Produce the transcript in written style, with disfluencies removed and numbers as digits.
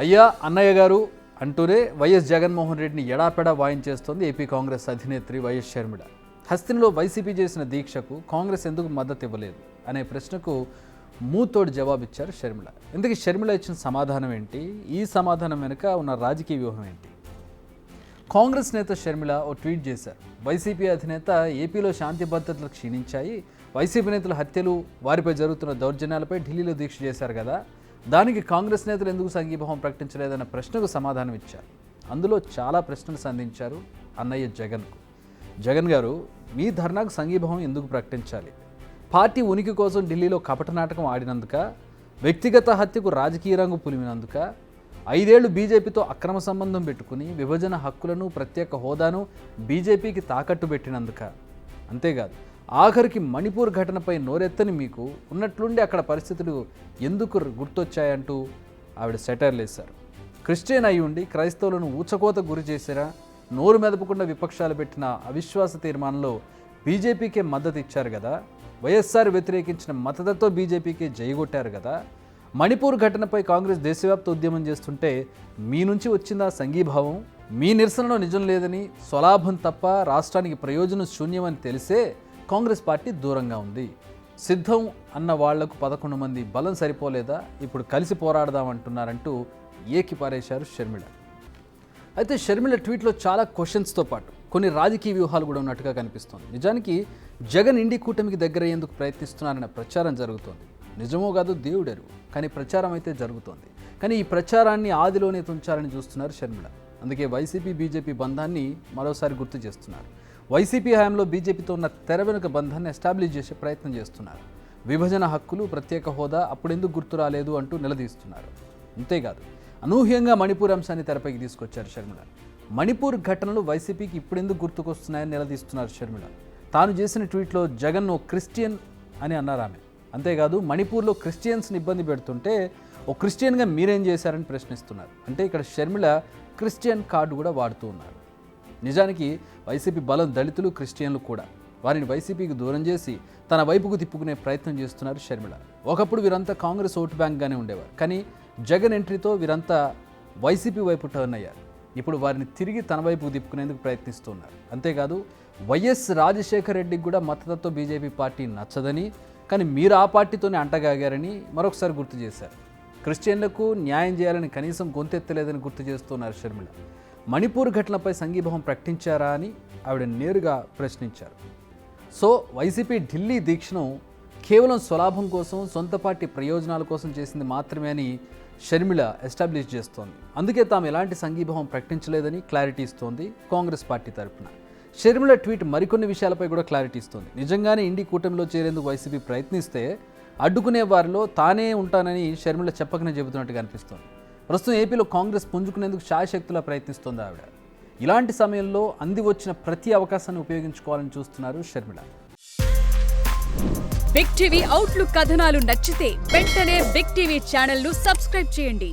అయ్యా అన్నయ్య గారు అంటూనే వైఎస్ జగన్మోహన్ రెడ్డిని ఎడాపెడా వాయించేస్తోంది ఏపీ కాంగ్రెస్ అధినేత్రి వైఎస్ షర్మిల. హస్తిన్లో వైసీపీ చేసిన దీక్షకు కాంగ్రెస్ ఎందుకు మద్దతు ఇవ్వలేదు అనే ప్రశ్నకు మూతోడు జవాబిచ్చారు షర్మిల. ఇందుకు షర్మిల ఇచ్చిన సమాధానం ఏంటి, ఈ సమాధానం వెనుక ఉన్న రాజకీయ వ్యూహం ఏంటి? కాంగ్రెస్ నేత షర్మిల ఓ ట్వీట్ చేశారు. వైసీపీ అధినేత ఏపీలో శాంతి భద్రతలు క్షీణించాయి, వైసీపీ నేతల హత్యలు, వారిపై జరుగుతున్న దౌర్జన్యాలపై ఢిల్లీలో దీక్ష చేశారు కదా, దానికి కాంగ్రెస్ నేతలు ఎందుకు సంఘీభావం ప్రకటించలేదన్న ప్రశ్నకు సమాధానం ఇచ్చారు. అందులో చాలా ప్రశ్నలు సంధించారు అన్నయ్య జగన్కు. జగన్ గారు, మీ ధర్నాకు సంఘీభావం ఎందుకు ప్రకటించాలి? పార్టీ ఉనికి కోసం ఢిల్లీలో కపట నాటకం ఆడినందుక, వ్యక్తిగత హత్యకు రాజకీయ రంగు పులిమినందుక, 5 ఏళ్లు బీజేపీతో అక్రమ సంబంధం పెట్టుకుని విభజన హక్కులను, ప్రత్యేక హోదాను బీజేపీకి తాకట్టు పెట్టినందుక, అంతేకాదు ఆఖరికి మణిపూర్ ఘటనపై నోరెత్తని మీకు ఉన్నట్లుండి అక్కడ పరిస్థితులు ఎందుకు గుర్తొచ్చాయంటూ ఆవిడ సెటైర్లు వేశారు. క్రిస్టియన్ అయి ఉండి క్రైస్తవులను ఊచకోత గురి చేసినా నోరు మెదపకుండా విపక్షాలు పెట్టిన అవిశ్వాస తీర్మానంలో బీజేపీకే మద్దతు ఇచ్చారు కదా, వైఎస్ఆర్ వ్యతిరేకించిన మద్దతుతో బీజేపీకే జయగొట్టారు కదా, మణిపూర్ ఘటనపై కాంగ్రెస్ దేశవ్యాప్త ఉద్యమం చేస్తుంటే మీ నుంచి వచ్చిందా సంఘీభావం? మీ నిరసనలో నిజం లేదని, స్వలాభం తప్ప రాష్ట్రానికి ప్రయోజనం శూన్యమని తెలిసే కాంగ్రెస్ పార్టీ దూరంగా ఉంది. సిద్ధం అన్న వాళ్లకు 11 మంది బలం సరిపోలేదా, ఇప్పుడు కలిసి పోరాడదామంటున్నారంటూ ఏకిపారేశారు షర్మిల. అయితే షర్మిల ట్వీట్లో చాలా క్వశ్చన్స్తో పాటు కొన్ని రాజకీయ వ్యూహాలు కూడా ఉన్నట్టుగా కనిపిస్తోంది. నిజానికి జగన్ ఇండి కూటమికి దగ్గరయ్యేందుకు ప్రయత్నిస్తున్నారన్న ప్రచారం జరుగుతోంది. నిజమో కాదు దేవుడెరుగు, కానీ ప్రచారం అయితే జరుగుతోంది. కానీ ఈ ప్రచారాన్ని ఆదిలోనే తుంచాలని చూస్తున్నారు షర్మిల. అందుకే వైసీపీ బీజేపీ బంధాన్ని మరోసారి గుర్తు చేస్తున్నారు. వైసీపీ హయాంలో బీజేపీతో ఉన్న తెర వెనుక బంధాన్ని ఎస్టాబ్లిష్ చేసే ప్రయత్నం చేస్తున్నారు. విభజన హక్కులు, ప్రత్యేక హోదా అప్పుడెందుకు గుర్తు రాలేదు అంటూ నిలదీస్తున్నారు. అంతేకాదు అనూహ్యంగా మణిపూర్ అంశాన్ని తెరపైకి తీసుకొచ్చారు షర్మిల. మణిపూర్ ఘటనలు వైసీపీకి ఇప్పుడెందుకు గుర్తుకొస్తున్నాయని నిలదీస్తున్నారు షర్మిల. తాను చేసిన ట్వీట్లో జగన్ ఓ క్రిస్టియన్ అని అన్నారు ఆమె. అంతేకాదు మణిపూర్లో క్రిస్టియన్స్ని ఇబ్బంది పెడుతుంటే ఓ క్రిస్టియన్గా మీరేం చేశారని ప్రశ్నిస్తున్నారు. అంటే ఇక్కడ షర్మిల క్రిస్టియన్ కార్డు కూడా వాడుతూ ఉన్నారు. నిజానికి వైసీపీ బలం దళితులు, క్రిస్టియన్లు కూడా. వారిని వైసీపీకి దూరం చేసి తన వైపుకు తిప్పుకునే ప్రయత్నం చేస్తున్నారు షర్మిల. ఒకప్పుడు వీరంతా కాంగ్రెస్ ఓటు బ్యాంక్గానే ఉండేవారు, కానీ జగన్ ఎంట్రీతో వీరంతా వైసీపీ వైపు టర్న్ అయ్యారు. ఇప్పుడు వారిని తిరిగి తన వైపుకు తిప్పుకునేందుకు ప్రయత్నిస్తున్నారు. అంతేకాదు వైఎస్ రాజశేఖర రెడ్డికి కూడా మద్దతుతో బీజేపీ పార్టీ నచ్చదని, కానీ మీరు ఆ పార్టీతోనే అంటగాగారని మరొకసారి గుర్తు చేశారు. క్రిస్టియన్లకు న్యాయం చేయాలని కనీసం గొంతెత్తలేదని గుర్తు చేస్తున్నారు షర్మిల. మణిపూర్ ఘటనపై సంఘీభావం ప్రకటించారా అని ఆవిడ నేరుగా ప్రశ్నించారు. సో వైసీపీ ఢిల్లీ దీక్షను కేవలం స్వలాభం కోసం, సొంత పార్టీ ప్రయోజనాల కోసం చేసింది మాత్రమే అని షర్మిల ఎస్టాబ్లిష్ చేస్తోంది. అందుకే తాము ఎలాంటి సంఘీభావం ప్రకటించలేదని క్లారిటీ ఇస్తోంది కాంగ్రెస్ పార్టీ తరఫున. షర్మిల ట్వీట్ మరికొన్ని విషయాలపై కూడా క్లారిటీ ఇస్తోంది. నిజంగానే ఇండి కూటమిలో చేరేందుకు వైసీపీ ప్రయత్నిస్తే అడ్డుకునే వారిలో తానే ఉంటానని షర్మిల చెప్పకనే చెబుతున్నట్టుగా అనిపిస్తోంది. ప్రస్తుతం ఏపీలో కాంగ్రెస్ పుంజుకునేందుకు శాయశక్తులా ప్రయత్నిస్తోంది ఆవిడ. ఇలాంటి సమయంలో అంది వచ్చిన ప్రతి అవకాశాన్ని ఉపయోగించుకోవాలని చూస్తున్నారు షర్మిల. బిగ్ టీవీ అవుట్లుక్ కథనాలు నచ్చితే వెంటనే బిగ్ టీవీ ఛానల్ ను సబ్స్క్రైబ్ చేయండి.